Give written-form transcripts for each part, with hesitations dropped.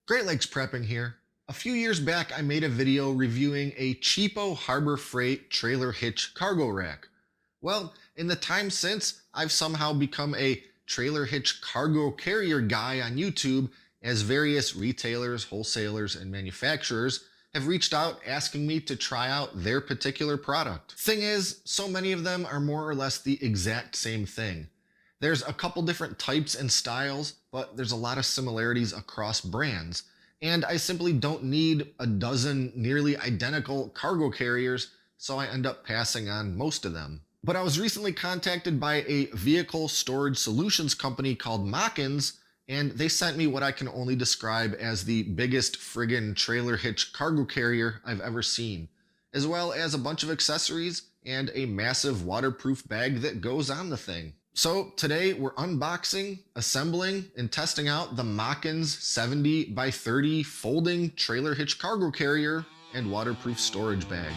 Great Lakes Prepping here. A few years back, I made a video reviewing a cheapo Harbor Freight trailer hitch cargo rack. Well, in the time since, I've somehow become a trailer hitch cargo carrier guy on YouTube as various retailers, wholesalers, and manufacturers have reached out asking me to try out their particular product. Thing is, so many of them are more or less the exact same thing. There's a couple different types and styles, but there's a lot of similarities across brands. And I simply don't need a dozen nearly identical cargo carriers, so I end up passing on most of them. But I was recently contacted by a vehicle storage solutions company called Mockins, and they sent me what I can only describe as the biggest friggin' trailer hitch cargo carrier I've ever seen, as well as a bunch of accessories and a massive waterproof bag that goes on the thing. So today we're unboxing, assembling, and testing out the Mockins 70 by 30 folding trailer hitch cargo carrier and waterproof storage bag.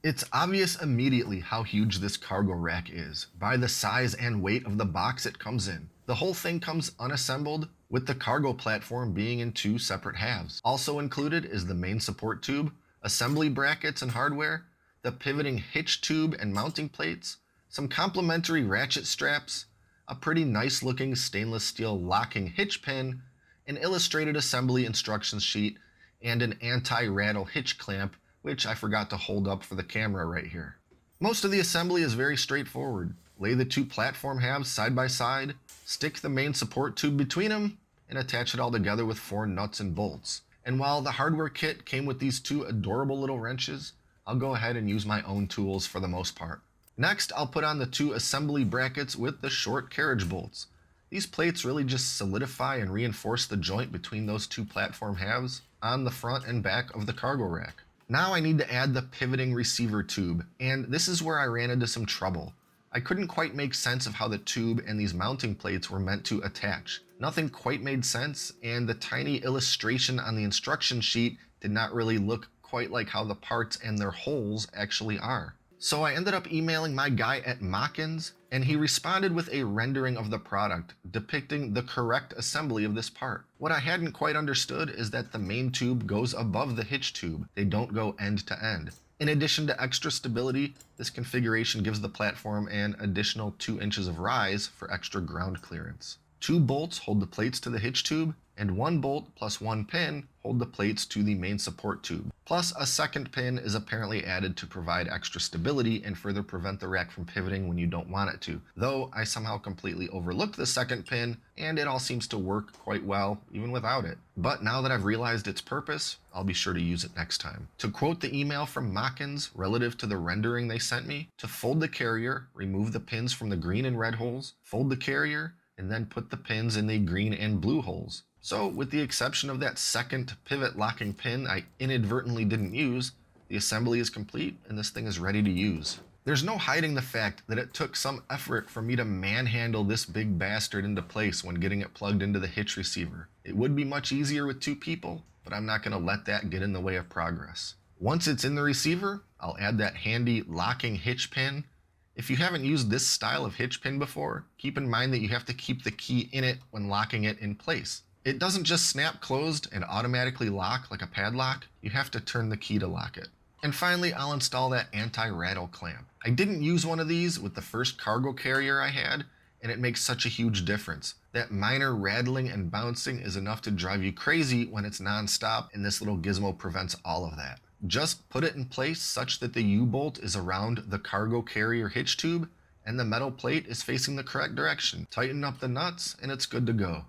It's obvious immediately how huge this cargo rack is by the size and weight of the box it comes in. The whole thing comes unassembled, with the cargo platform being in two separate halves. Also included is the main support tube, assembly brackets and hardware, the pivoting hitch tube and mounting plates, some complementary ratchet straps, a pretty nice looking stainless steel locking hitch pin, an illustrated assembly instructions sheet, and an anti-rattle hitch clamp, which I forgot to hold up for the camera right here. Most of the assembly is very straightforward. Lay the two platform halves side by side, stick the main support tube between them, and attach it all together with 4 nuts and bolts. And while the hardware kit came with these 2 adorable little wrenches, I'll go ahead and use my own tools for the most part. Next, I'll put on the 2 assembly brackets with the short carriage bolts. These plates really just solidify and reinforce the joint between those 2 platform halves on the front and back of the cargo rack. Now I need to add the pivoting receiver tube, and this is where I ran into some trouble. I couldn't quite make sense of how the tube and these mounting plates were meant to attach. Nothing quite made sense, and the tiny illustration on the instruction sheet did not really look quite like how the parts and their holes actually are. So I ended up emailing my guy at Mockins, and he responded with a rendering of the product depicting the correct assembly of this part. What I hadn't quite understood is that the main tube goes above the hitch tube. They don't go end to end. In addition to extra stability, this configuration gives the platform an additional 2 inches of rise for extra ground clearance. 2 bolts hold the plates to the hitch tube, and 1 bolt plus 1 pin hold the plates to the main support tube. Plus, a second pin is apparently added to provide extra stability and further prevent the rack from pivoting when you don't want it to. Though I somehow completely overlooked the second pin, and it all seems to work quite well even without it. But now that I've realized its purpose, I'll be sure to use it next time. To quote the email from Mockins relative to the rendering they sent me, to fold the carrier, remove the pins from the green and red holes, fold the carrier, and then put the pins in the green and blue holes. So, with the exception of that second pivot locking pin I inadvertently didn't use, the assembly is complete and this thing is ready to use. There's no hiding the fact that it took some effort for me to manhandle this big bastard into place when getting it plugged into the hitch receiver. It would be much easier with 2 people, but I'm not going to let that get in the way of progress. Once it's in the receiver, I'll add that handy locking hitch pin. If you haven't used this style of hitch pin before, keep in mind that you have to keep the key in it when locking it in place. It doesn't just snap closed and automatically lock like a padlock, you have to turn the key to lock it. And finally, I'll install that anti-rattle clamp. I didn't use one of these with the first cargo carrier I had, and it makes such a huge difference. That minor rattling and bouncing is enough to drive you crazy when it's non-stop, and this little gizmo prevents all of that. Just put it in place such that the U-bolt is around the cargo carrier hitch tube, and the metal plate is facing the correct direction. Tighten up the nuts, and it's good to go.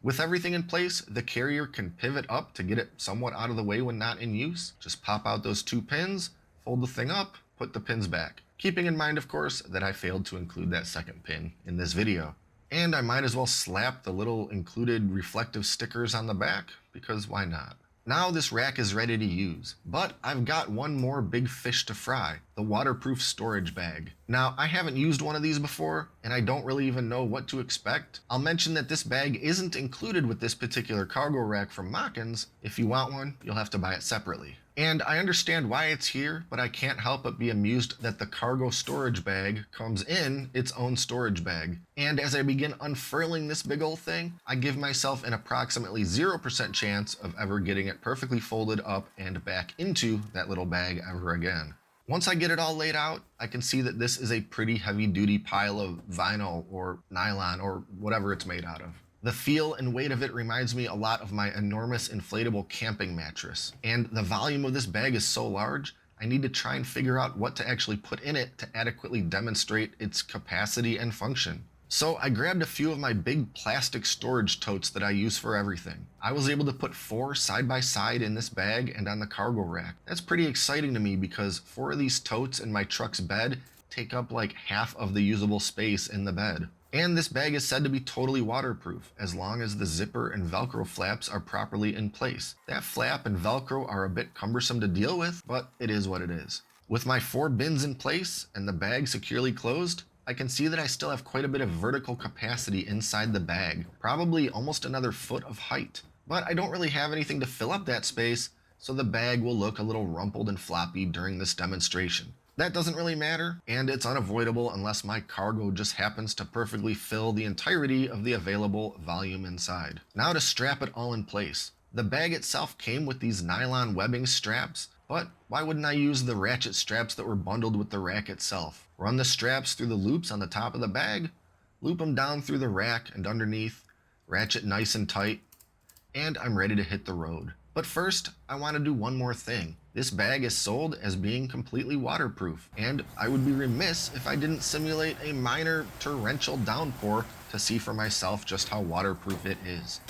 With everything in place, the carrier can pivot up to get it somewhat out of the way when not in use. Just pop out those 2 pins, fold the thing up, put the pins back. Keeping in mind, of course, that I failed to include that second pin in this video. And I might as well slap the little included reflective stickers on the back, because why not? Now this rack is ready to use, but I've got one more big fish to fry, the waterproof storage bag. Now, I haven't used one of these before, and I don't really even know what to expect. I'll mention that this bag isn't included with this particular cargo rack from Mockins. If you want one, you'll have to buy it separately. And I understand why it's here, but I can't help but be amused that the cargo storage bag comes in its own storage bag. And as I begin unfurling this big old thing, I give myself an approximately 0% chance of ever getting it perfectly folded up and back into that little bag ever again. Once I get it all laid out, I can see that this is a pretty heavy-duty pile of vinyl or nylon or whatever it's made out of. The feel and weight of it reminds me a lot of my enormous inflatable camping mattress. And the volume of this bag is so large, I need to try and figure out what to actually put in it to adequately demonstrate its capacity and function. So I grabbed a few of my big plastic storage totes that I use for everything. I was able to put 4 side by side in this bag and on the cargo rack. That's pretty exciting to me because 4 of these totes in my truck's bed take up like half of the usable space in the bed. And this bag is said to be totally waterproof as long as the zipper and Velcro flaps are properly in place. That flap and Velcro are a bit cumbersome to deal with, but it is what it is. With my 4 bins in place and the bag securely closed, I can see that I still have quite a bit of vertical capacity inside the bag, probably almost another foot of height. But I don't really have anything to fill up that space, so the bag will look a little rumpled and floppy during this demonstration. That doesn't really matter, and it's unavoidable unless my cargo just happens to perfectly fill the entirety of the available volume inside. Now to strap it all in place. The bag itself came with these nylon webbing straps, but why wouldn't I use the ratchet straps that were bundled with the rack itself? Run the straps through the loops on the top of the bag, loop them down through the rack and underneath, ratchet nice and tight, and I'm ready to hit the road. But first, I want to do one more thing. This bag is sold as being completely waterproof, and I would be remiss if I didn't simulate a minor torrential downpour to see for myself just how waterproof it is.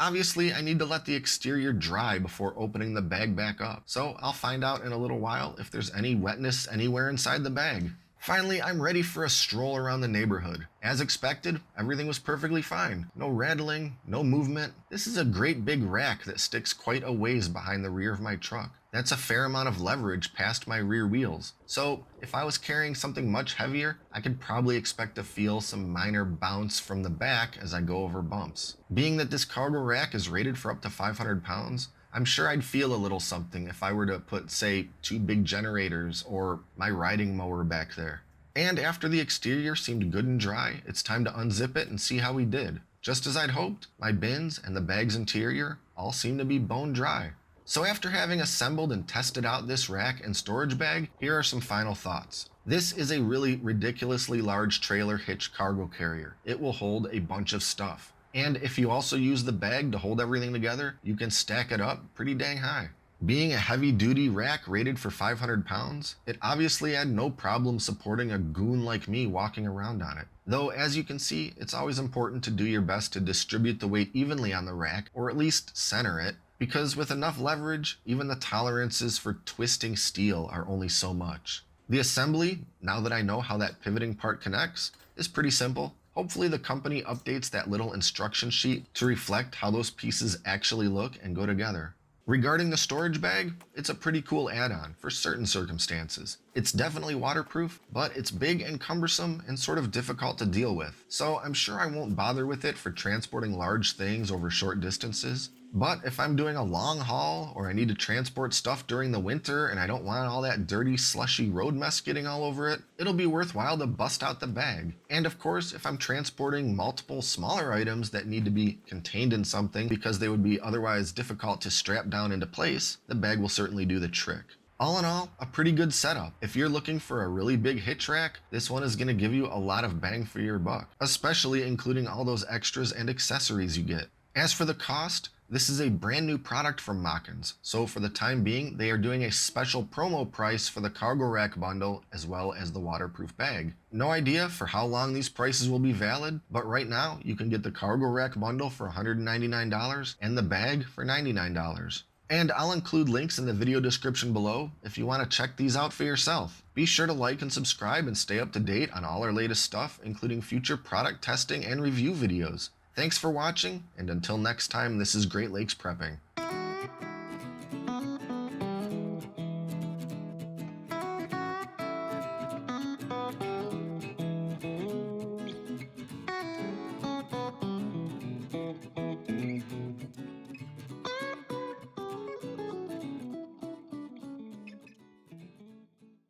Obviously, I need to let the exterior dry before opening the bag back up, so I'll find out in a little while if there's any wetness anywhere inside the bag. Finally, I'm ready for a stroll around the neighborhood. As expected, everything was perfectly fine. No rattling, no movement. This is a great big rack that sticks quite a ways behind the rear of my truck. That's a fair amount of leverage past my rear wheels. So if I was carrying something much heavier, I could probably expect to feel some minor bounce from the back as I go over bumps. Being that this cargo rack is rated for up to 500 pounds, I'm sure I'd feel a little something if I were to put, say, 2 big generators or my riding mower back there. And after the exterior seemed good and dry, it's time to unzip it and see how we did. Just as I'd hoped, my bins and the bag's interior all seem to be bone dry. So after having assembled and tested out this rack and storage bag, here are some final thoughts. This is a really ridiculously large trailer hitch cargo carrier. It will hold a bunch of stuff. And if you also use the bag to hold everything together, you can stack it up pretty dang high. Being a heavy-duty rack rated for 500 pounds, it obviously had no problem supporting a goon like me walking around on it. Though, as you can see, it's always important to do your best to distribute the weight evenly on the rack, or at least center it, because with enough leverage, even the tolerances for twisting steel are only so much. The assembly, now that I know how that pivoting part connects, is pretty simple. Hopefully the company updates that little instruction sheet to reflect how those pieces actually look and go together. Regarding the storage bag, it's a pretty cool add-on for certain circumstances. It's definitely waterproof, but it's big and cumbersome and sort of difficult to deal with, so I'm sure I won't bother with it for transporting large things over short distances. But if I'm doing a long haul or I need to transport stuff during the winter and I don't want all that dirty, slushy road mess getting all over it, it'll be worthwhile to bust out the bag. And of course, if I'm transporting multiple smaller items that need to be contained in something because they would be otherwise difficult to strap down into place, the bag will certainly do the trick. All in all, a pretty good setup. If you're looking for a really big hitch rack, this one is going to give you a lot of bang for your buck, especially including all those extras and accessories you get. As for the cost, this is a brand new product from Mockins, so for the time being, they are doing a special promo price for the cargo rack bundle as well as the waterproof bag. No idea for how long these prices will be valid, but right now you can get the cargo rack bundle for $199 and the bag for $99. And I'll include links in the video description below if you want to check these out for yourself. Be sure to like and subscribe and stay up to date on all our latest stuff, including future product testing and review videos. Thanks for watching, and until next time, this is Great Lakes Prepping.